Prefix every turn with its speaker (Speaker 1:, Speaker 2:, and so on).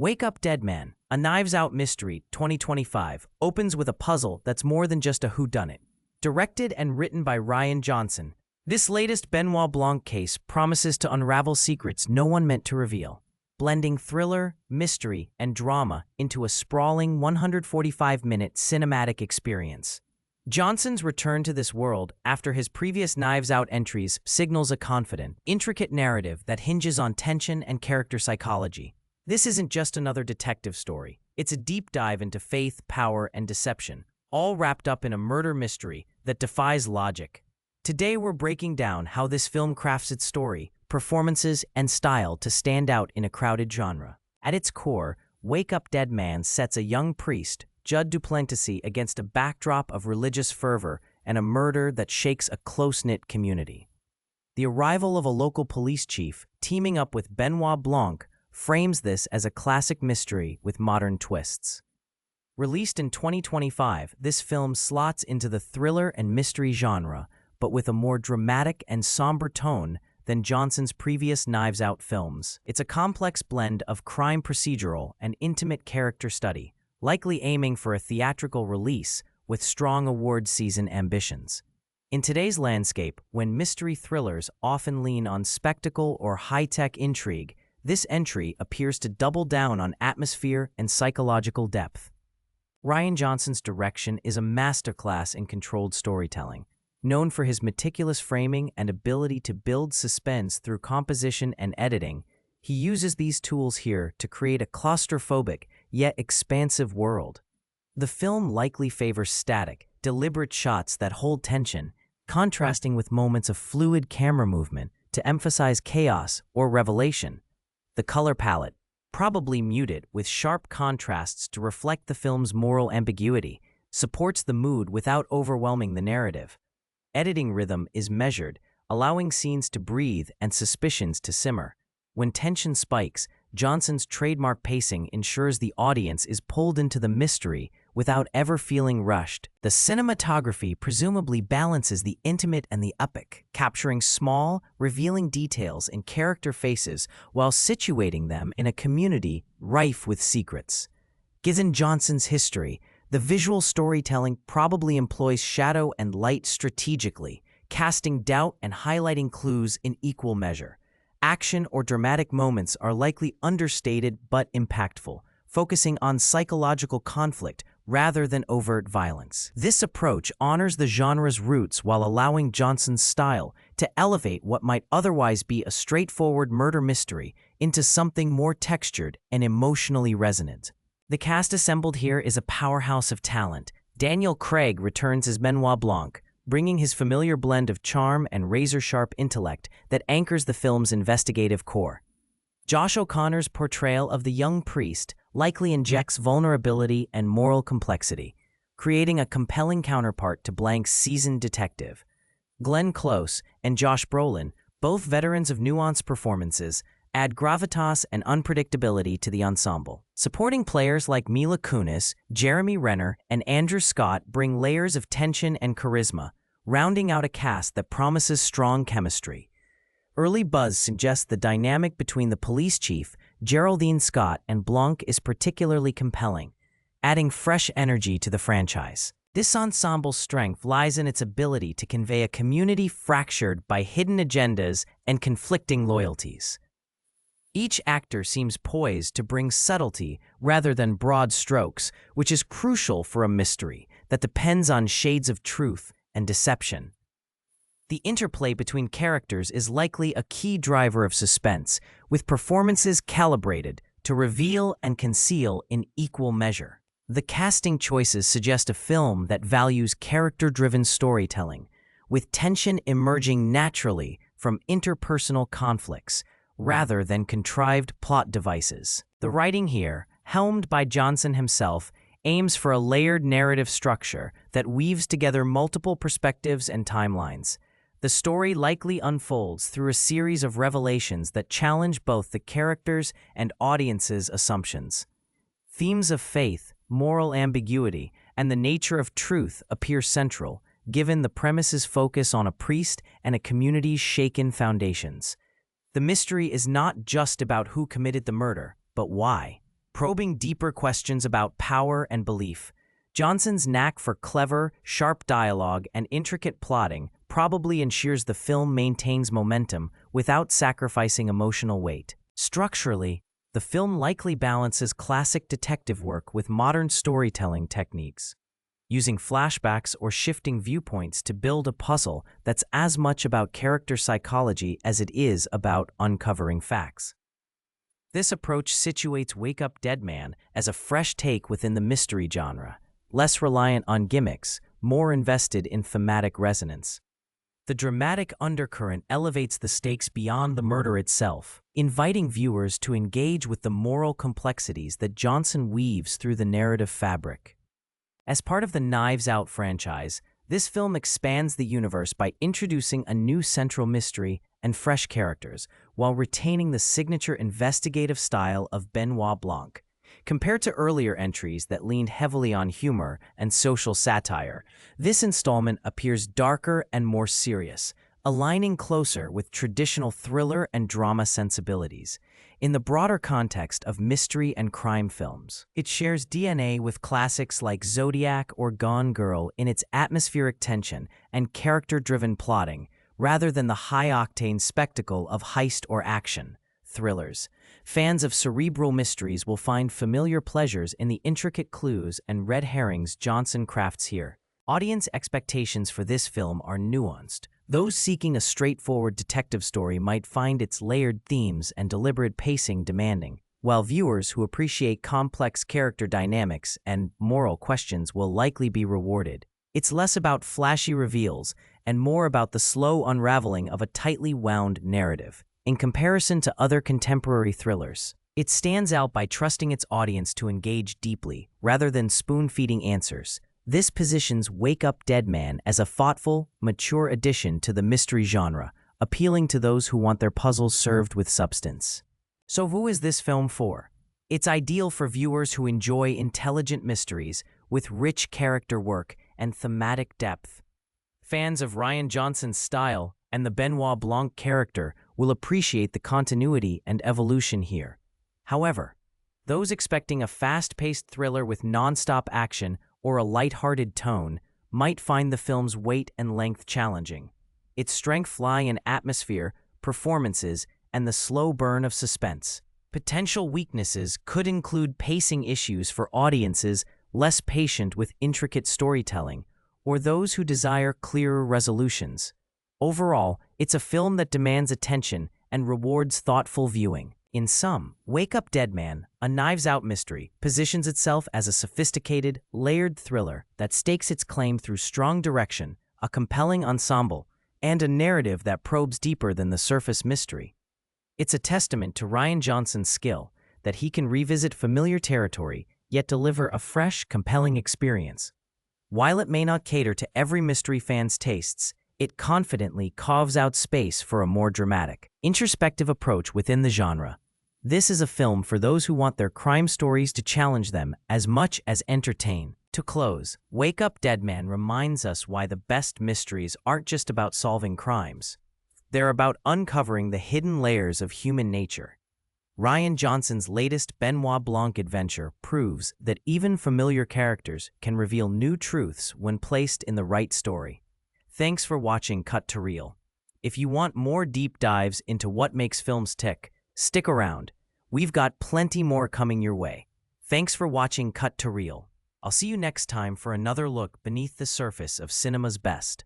Speaker 1: Wake Up Dead Man, a Knives Out Mystery 2025, opens with a puzzle that's more than just a whodunit. Directed and written by Rian Johnson, this latest Benoit Blanc case promises to unravel secrets no one meant to reveal, blending thriller, mystery, and drama into a sprawling 145-minute cinematic experience. Johnson's return to this world after his previous Knives Out entries signals a confident, intricate narrative that hinges on tension and character psychology. This isn't just another detective story. It's a deep dive into faith, power, and deception, all wrapped up in a murder mystery that defies logic. Today we're breaking down how this film crafts its story, performances, and style to stand out in a crowded genre. At its core, Wake Up Dead Man sets a young priest, Judd Duplantis, against a backdrop of religious fervor and a murder that shakes a close-knit community. The arrival of a local police chief, teaming up with Benoit Blanc, frames this as a classic mystery with modern twists. Released in 2025, this film slots into the thriller and mystery genre, but with a more dramatic and somber tone than Johnson's previous Knives Out films. It's a complex blend of crime procedural and intimate character study, likely aiming for a theatrical release with strong award season ambitions. In today's landscape, when mystery thrillers often lean on spectacle or high-tech intrigue, this entry appears to double down on atmosphere and psychological depth. Rian Johnson's direction is a masterclass in controlled storytelling. Known for his meticulous framing and ability to build suspense through composition and editing, he uses these tools here to create a claustrophobic yet expansive world. The film likely favors static, deliberate shots that hold tension, contrasting with moments of fluid camera movement to emphasize chaos or revelation. The color palette, probably muted with sharp contrasts to reflect the film's moral ambiguity, supports the mood without overwhelming the narrative. Editing rhythm is measured, allowing scenes to breathe and suspicions to simmer. When tension spikes, Johnson's trademark pacing ensures the audience is pulled into the mystery without ever feeling rushed. The cinematography presumably balances the intimate and the epic, capturing small, revealing details in character faces while situating them in a community rife with secrets. Given Johnson's history, the visual storytelling probably employs shadow and light strategically, casting doubt and highlighting clues in equal measure. Action or dramatic moments are likely understated but impactful, focusing on psychological conflict rather than overt violence. This approach honors the genre's roots while allowing Johnson's style to elevate what might otherwise be a straightforward murder mystery into something more textured and emotionally resonant. The cast assembled here is a powerhouse of talent. Daniel Craig returns as Benoit Blanc, bringing his familiar blend of charm and razor-sharp intellect that anchors the film's investigative core. Josh O'Connor's portrayal of the young priest likely injects vulnerability and moral complexity, creating a compelling counterpart to Blanc's seasoned detective. Glenn Close and Josh Brolin, both veterans of nuanced performances, add gravitas and unpredictability to the ensemble. Supporting players like Mila Kunis, Jeremy Renner, and Andrew Scott bring layers of tension and charisma, rounding out a cast that promises strong chemistry. Early buzz suggests the dynamic between the police chief, Geraldine Scott, and Blanc is particularly compelling, adding fresh energy to the franchise. This ensemble's strength lies in its ability to convey a community fractured by hidden agendas and conflicting loyalties. Each actor seems poised to bring subtlety rather than broad strokes, which is crucial for a mystery that depends on shades of truth and deception. The interplay between characters is likely a key driver of suspense, with performances calibrated to reveal and conceal in equal measure. The casting choices suggest a film that values character-driven storytelling, with tension emerging naturally from interpersonal conflicts, rather than contrived plot devices. The writing here, helmed by Johnson himself, aims for a layered narrative structure that weaves together multiple perspectives and timelines. The story likely unfolds through a series of revelations that challenge both the characters' and audience's assumptions. Themes of faith, moral ambiguity, and the nature of truth appear central, given the premise's focus on a priest and a community's shaken foundations. The mystery is not just about who committed the murder, but why. probing deeper questions about power and belief. Johnson's knack for clever, sharp dialogue and intricate plotting probably ensures the film maintains momentum without sacrificing emotional weight. Structurally, the film likely balances classic detective work with modern storytelling techniques, using flashbacks or shifting viewpoints to build a puzzle that's as much about character psychology as it is about uncovering facts. This approach situates Wake Up Dead Man as a fresh take within the mystery genre, less reliant on gimmicks, more invested in thematic resonance. The dramatic undercurrent elevates the stakes beyond the murder itself, inviting viewers to engage with the moral complexities that Johnson weaves through the narrative fabric. As part of the Knives Out franchise, this film expands the universe by introducing a new central mystery and fresh characters, while retaining the signature investigative style of Benoit Blanc. Compared to earlier entries that leaned heavily on humor and social satire, this installment appears darker and more serious, aligning closer with traditional thriller and drama sensibilities. In the broader context of mystery and crime films, it shares DNA with classics like Zodiac or Gone Girl in its atmospheric tension and character-driven plotting, rather than the high-octane spectacle of heist or action thrillers. Fans of cerebral mysteries will find familiar pleasures in the intricate clues and red herrings Johnson crafts here. Audience expectations for this film are nuanced. Those seeking a straightforward detective story might find its layered themes and deliberate pacing demanding, while viewers who appreciate complex character dynamics and moral questions will likely be rewarded. It's less about flashy reveals and more about the slow unraveling of a tightly wound narrative. In comparison to other contemporary thrillers, it stands out by trusting its audience to engage deeply, rather than spoon-feeding answers. This positions Wake Up Dead Man as a thoughtful, mature addition to the mystery genre, appealing to those who want their puzzles served with substance. So who is this film for? It's ideal for viewers who enjoy intelligent mysteries with rich character work and thematic depth. Fans of Rian Johnson's style and the Benoit Blanc character will appreciate the continuity and evolution here. However, those expecting a fast-paced thriller with non-stop action or a light-hearted tone might find the film's weight and length challenging. Its strengths lie in atmosphere, performances, and the slow burn of suspense. Potential weaknesses could include pacing issues for audiences less patient with intricate storytelling, or those who desire clearer resolutions. Overall, it's a film that demands attention and rewards thoughtful viewing. In sum, Wake Up Dead Man, a Knives Out mystery, positions itself as a sophisticated, layered thriller that stakes its claim through strong direction, a compelling ensemble, and a narrative that probes deeper than the surface mystery. It's a testament to Rian Johnson's skill that he can revisit familiar territory, yet deliver a fresh, compelling experience. While it may not cater to every mystery fan's tastes, it confidently carves out space for a more dramatic, introspective approach within the genre. This is a film for those who want their crime stories to challenge them as much as entertain. To close, Wake Up Dead Man reminds us why the best mysteries aren't just about solving crimes. They're about uncovering the hidden layers of human nature. Rian Johnson's latest Benoit Blanc adventure proves that even familiar characters can reveal new truths when placed in the right story. Thanks for watching Cut to Reel. If you want more deep dives into what makes films tick, stick around. We've got plenty more coming your way. Thanks for watching Cut to Reel. I'll see you next time for another look beneath the surface of cinema's best.